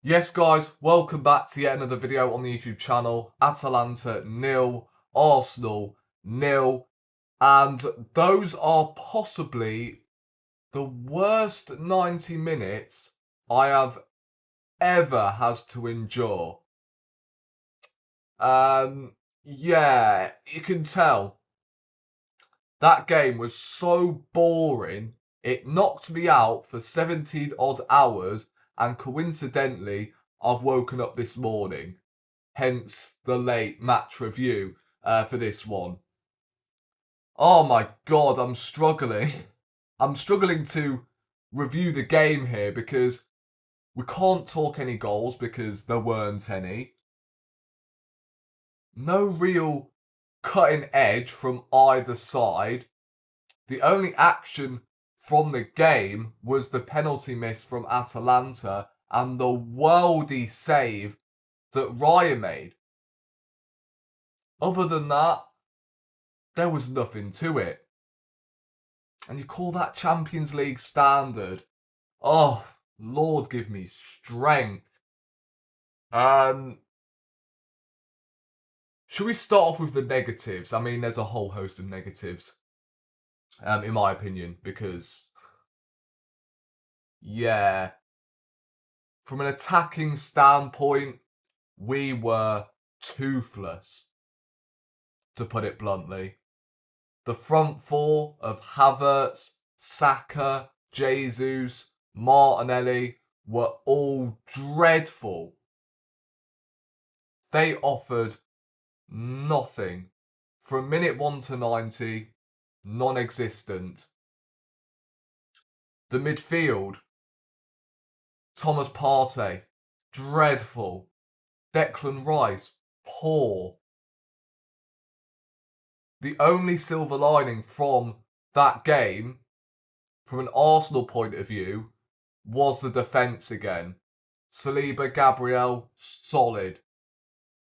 Yes, guys, welcome back to yet another video on the YouTube channel. Atalanta 0, Arsenal 0, and those are possibly the worst 90 minutes I have ever has to endure. Yeah, you can tell that game was so boring. It knocked me out for 17 odd hours, and coincidentally, I've woken up this morning. Hence the late match review for this one. Oh my god, I'm struggling. I'm struggling to review the game here because we can't talk any goals because there weren't any. No real cutting edge from either side. The only action from the game was the penalty miss from Atalanta and the worldy save that Raya made. Other than that, there was nothing to it. And you call that Champions League standard? Oh, Lord, give me strength. Should we start off with the negatives? I mean, there's a whole host of negatives, in my opinion, because, yeah, from an attacking standpoint, we were toothless, to put it bluntly. The front four of Havertz, Saka, Jesus, Martinelli were all dreadful. They offered nothing. From minute 1 to 90, non-existent. The midfield, Thomas Partey, dreadful. Declan Rice, poor. The only silver lining from that game, from an Arsenal point of view, was the defence again. Saliba, Gabriel, solid.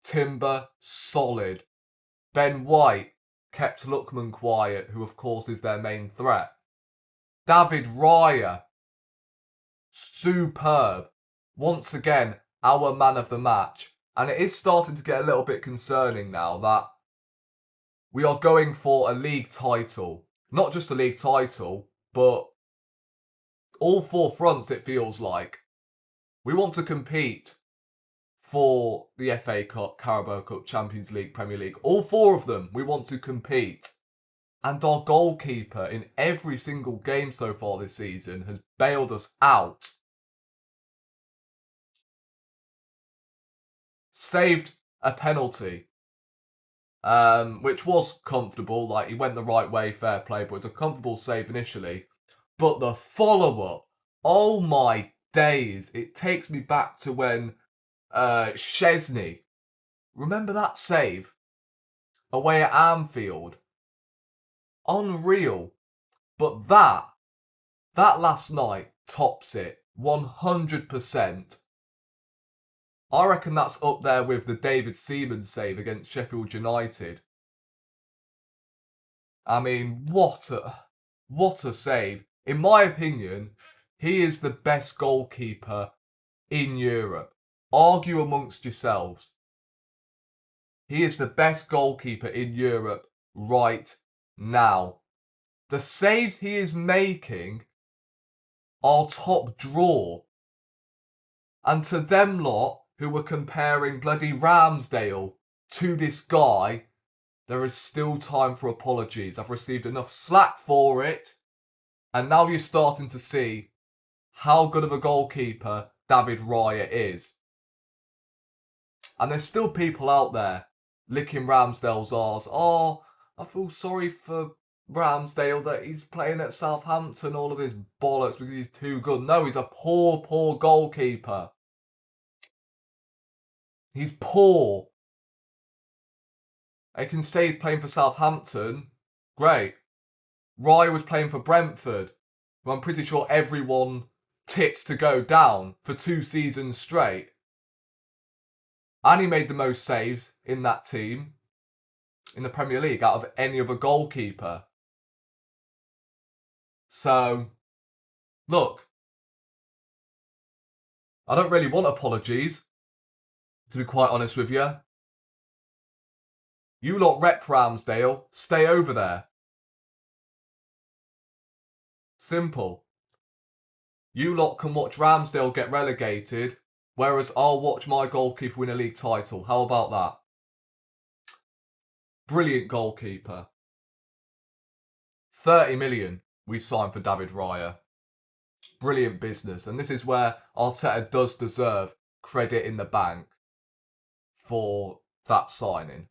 Timber, solid. Ben White kept Lookman quiet, who of course is their main threat. David Raya, superb. Once again, our man of the match. And it is starting to get a little bit concerning now that we are going for a league title. Not just a league title, but all four fronts, it feels like. We want to compete for the FA Cup, Carabao Cup, Champions League, Premier League. All four of them, we want to compete. And our goalkeeper in every single game so far this season has bailed us out. Saved a penalty, which was comfortable. Like, he went the right way, fair play, but it was a comfortable save initially. But the follow-up, oh my days, it takes me back to when Szczesny, remember that save? Away at Anfield. Unreal. But that last night tops it 100%. I reckon that's up there with the David Seaman save against Sheffield United. I mean, what a save. In my opinion, he is the best goalkeeper in Europe. Argue amongst yourselves. He is the best goalkeeper in Europe right now. The saves he is making are top draw. And to them lot who were comparing bloody Ramsdale to this guy, there is still time for apologies. I've received enough slack for it. And now you're starting to see how good of a goalkeeper David Raya is. And there's still people out there licking Ramsdale's arse. Oh, I feel sorry for Ramsdale that he's playing at Southampton, all of this bollocks because he's too good. No, he's a poor, poor goalkeeper. He's poor. I can say he's playing for Southampton. Great. Raya was playing for Brentford, who I'm pretty sure everyone tipped to go down for 2 seasons straight. And he made the most saves in that team in the Premier League out of any other goalkeeper. So, look, I don't really want apologies, to be quite honest with you. You lot rep Ramsdale, stay over there. Simple. You lot can watch Ramsdale get relegated, whereas I'll watch my goalkeeper win a league title. How about that? Brilliant goalkeeper. 30 million we signed for David Raya. Brilliant business. And this is where Arteta does deserve credit in the bank for that signing.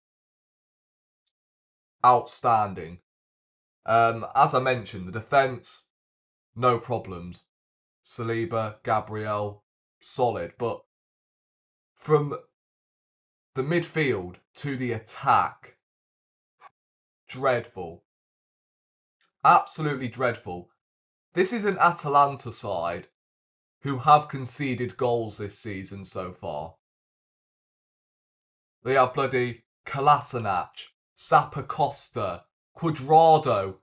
Outstanding. As I mentioned, the defence, no problems. Saliba, Gabriel, solid. But from the midfield to the attack, dreadful. Absolutely dreadful. This is an Atalanta side who have conceded goals this season so far. They have bloody Kolasinac, Zappacosta, Cuadrado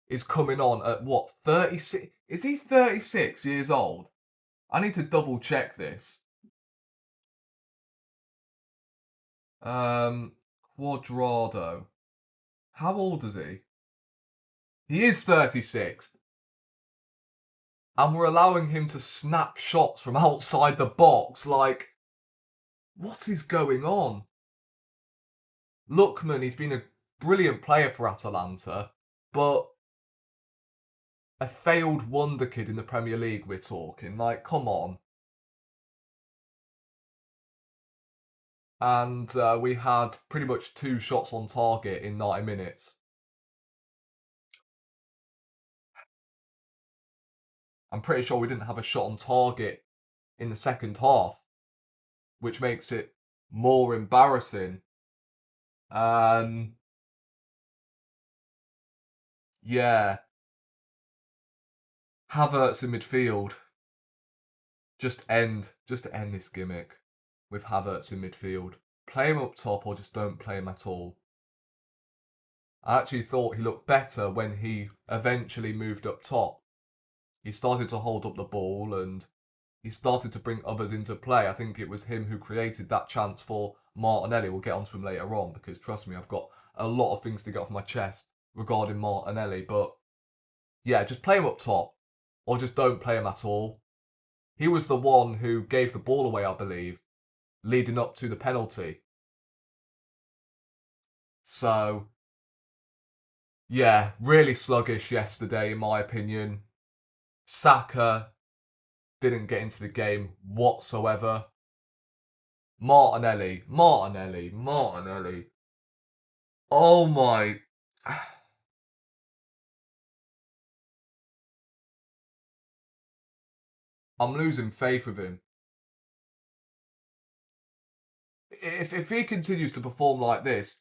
is coming on at what, 36? Is he 36 years old? I need to double check this. Cuadrado. How old is he? He is 36. And we're allowing him to snap shots from outside the box. Like, what is going on? Lookman, he's been a brilliant player for Atalanta, but a failed wonder kid in the Premier League we're talking. Like, come on. And we had pretty much 2 shots on target in 90 minutes. I'm pretty sure we didn't have a shot on target in the second half, which makes it more embarrassing. Yeah. Havertz in midfield. Just end this gimmick with Havertz in midfield. Play him up top or just don't play him at all. I actually thought he looked better when he eventually moved up top. He started to hold up the ball and he started to bring others into play. I think it was him who created that chance for Martinelli. We'll get onto him later on because trust me, I've got a lot of things to get off my chest regarding Martinelli. But yeah, just play him up top or just don't play him at all. He was the one who gave the ball away, I believe, leading up to the penalty. So, yeah, really sluggish yesterday, in my opinion. Saka didn't get into the game whatsoever. Martinelli. Oh my. I'm losing faith with him. If he continues to perform like this,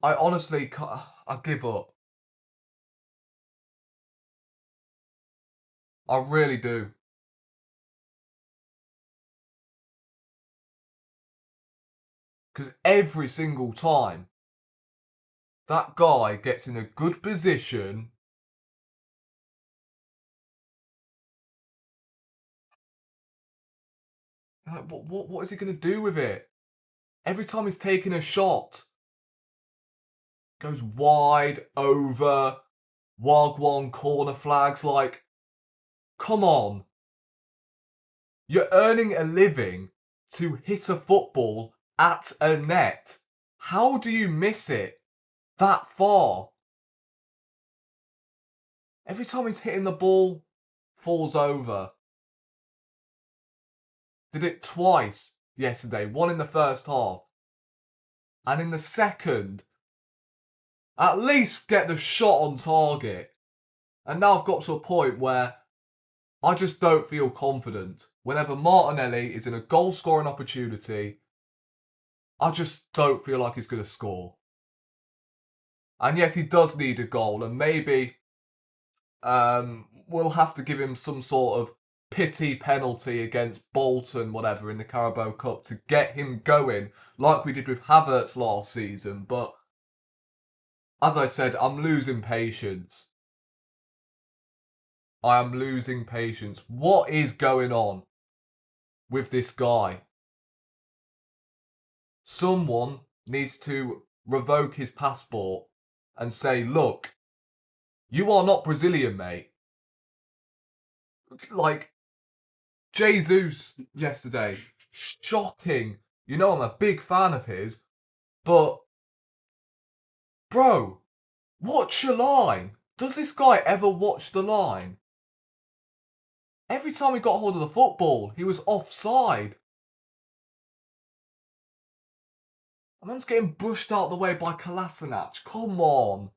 I honestly can't, I give up. I really do. Because every single time that guy gets in a good position, what is he going to do with it? Every time he's taking a shot, goes wide, over, wagwan corner flags. Like, come on. You're earning a living to hit a football at a net. How do you miss it that far? Every time he's hitting the ball, falls over. Did it twice yesterday. One in the first half. And in the second, at least get the shot on target. And now I've got to a point where I just don't feel confident. Whenever Martinelli is in a goal scoring opportunity, I just don't feel like he's going to score. And yes, he does need a goal, and maybe we'll have to give him some sort of pity penalty against Bolton, whatever, in the Carabao Cup to get him going, like we did with Havertz last season. But as I said, I'm losing patience. I am losing patience. What is going on? with this guy. Someone needs to revoke his passport and say, look, you are not Brazilian, mate. Like, Jesus yesterday, shocking. You know I'm a big fan of his, but, bro, watch your line. Does this guy ever watch the line? Every time he got hold of the football, he was offside. A man's getting brushed out the way by Kolasinac. Come on.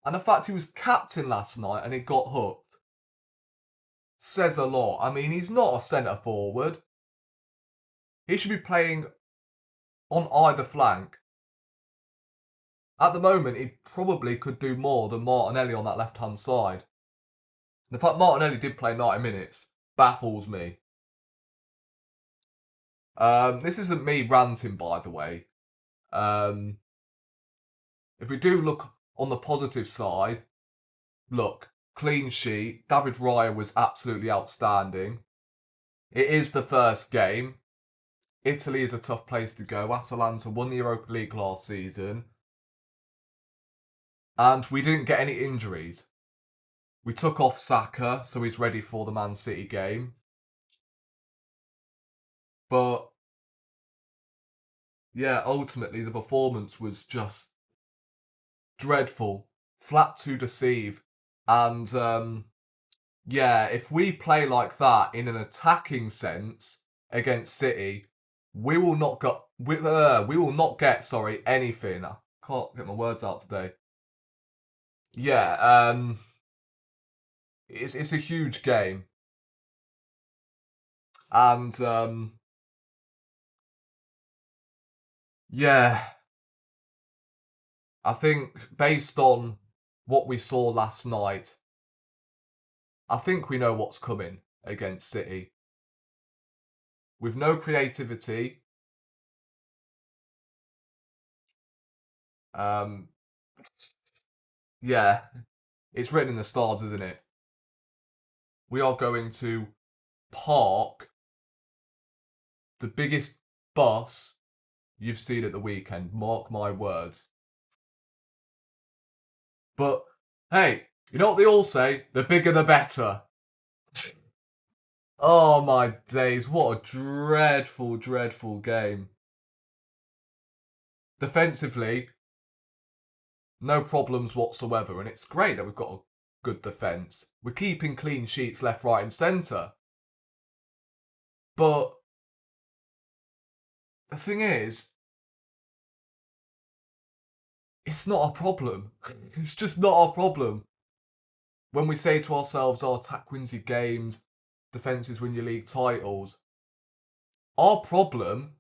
And the fact he was captain last night and he got hooked says a lot. I mean, he's not a centre forward. He should be playing on either flank. At the moment, he probably could do more than Martinelli on that left-hand side. The fact Martinelli did play 90 minutes baffles me. This isn't me ranting, by the way. If we do look on the positive side, look, clean sheet. David Raya was absolutely outstanding. It is the first game. Italy is a tough place to go. Atalanta won the Europa League last season. And we didn't get any injuries. We took off Saka, so he's ready for the Man City game. But, yeah, ultimately the performance was just dreadful. Flat to deceive. And, yeah, if we play like that in an attacking sense against City, we will not get anything. I can't get my words out today. Yeah, it's a huge game. And, yeah, I think based on what we saw last night, I think we know what's coming against City. With no creativity, yeah, it's written in the stars, isn't it? We are going to park the biggest bus you've seen at the weekend. Mark my words. But, hey, you know what they all say? The bigger the better. Oh my days, what a dreadful, dreadful game. Defensively, no problems whatsoever, and it's great that we've got a good defence. We're keeping clean sheets left, right and centre. But the thing is, it's not a problem. It's just not a problem. When we say to ourselves, oh, attack wins your games, defences win your league titles. Our problem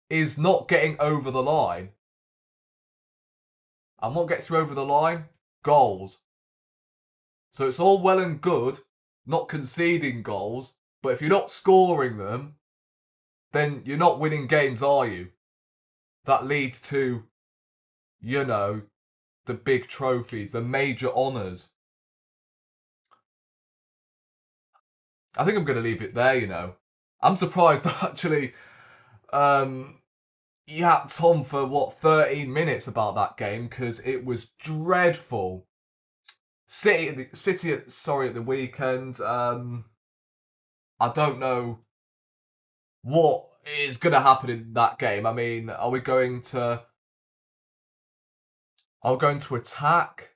is not getting over the line. And what gets you over the line? Goals. So it's all well and good not conceding goals, but if you're not scoring them, then you're not winning games, are you? That leads to, you know, the big trophies, the major honours. I think I'm going to leave it there, you know. I'm surprised I actually yapped Tom for, 13 minutes about that game, because it was dreadful. City at the weekend. I don't know what is going to happen in that game. I mean, are we going to attack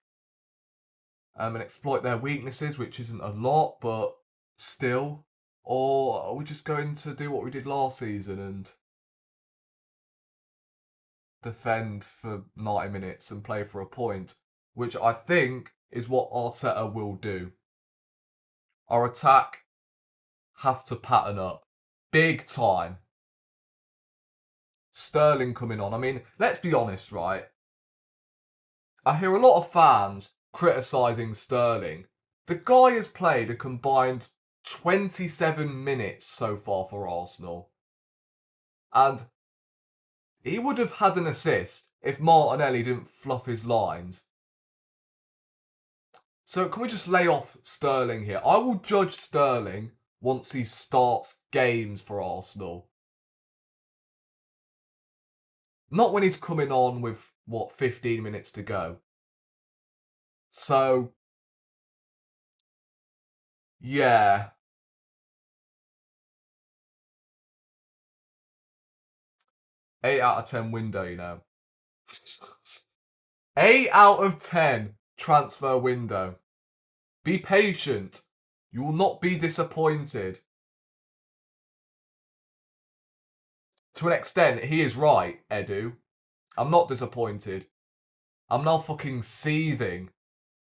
and exploit their weaknesses, which isn't a lot, but still? Or are we just going to do what we did last season and defend for 90 minutes and play for a point, which I think is what Arteta will do. Our attack have to pattern up big time. Sterling coming on. I mean, let's be honest, right? I hear a lot of fans criticising Sterling. The guy has played a combined 27 minutes so far for Arsenal. And he would have had an assist if Martinelli didn't fluff his lines. So can we just lay off Sterling here? I will judge Sterling once he starts games for Arsenal. Not when he's coming on with, 15 minutes to go. So, yeah. 8 out of 10 window, you know. 8 out of 10 transfer window. Be patient. You will not be disappointed. To an extent, he is right, Edu. I'm not disappointed. I'm now fucking seething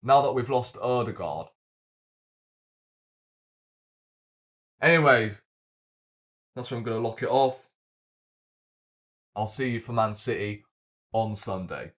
now that we've lost Erdegaard. Anyway, that's where I'm going to lock it off. I'll see you for Man City on Sunday.